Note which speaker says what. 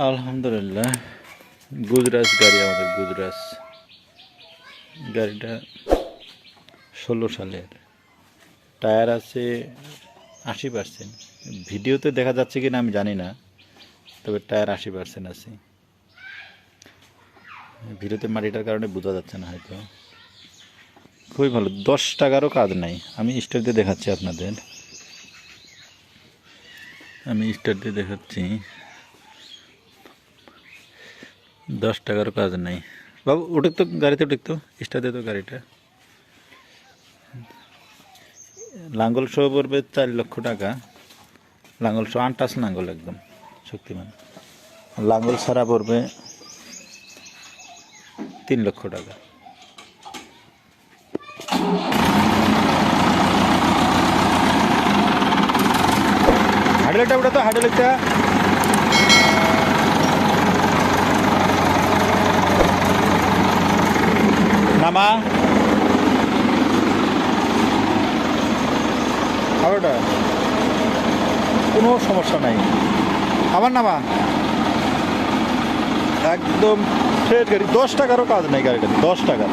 Speaker 1: আলহামদুলিল্লাহ, গুজরাজ গাড়ি আমাদের গুজরাজ গাড়িটা 16 সালের। টায়ার আছে 80%। ভিডিওতে দেখা যাচ্ছে কিনা আমি জানি না, তবে টায়ার 80% আছে। ভিডিওতে মাটিটার কারণে বোঝা যাচ্ছে না হয়তো। খুবই ভালো, 10 টাকারও কাজ নাই। আমি স্টার দিয়ে দেখাচ্ছি আপনাদের, দেখাচ্ছি 10 টাকারও কাজ নাই। বাবু উঠে তো, গাড়িতে উঠে তো, স্টার দিয়ে তো গাড়িটা। লাঙ্গল সহ পড়বে 4 লক্ষ টাকা। লাঙ্গল সহ আনটাচ লাঙ্গল, একদম শক্তিমান। লাঙ্গল ছাড়া পড়বে 3 লক্ষ টাকা। হাইড্রোলিকটা উঠে তো, হাইড্রোলিকটা। নামা ওটা কোনো সমস্যা নাই। আমার নামা একদম ফ্রেশ গাড়ি, 10 টাকারও কাজ নেই গাড়িটা, 10 টাকা।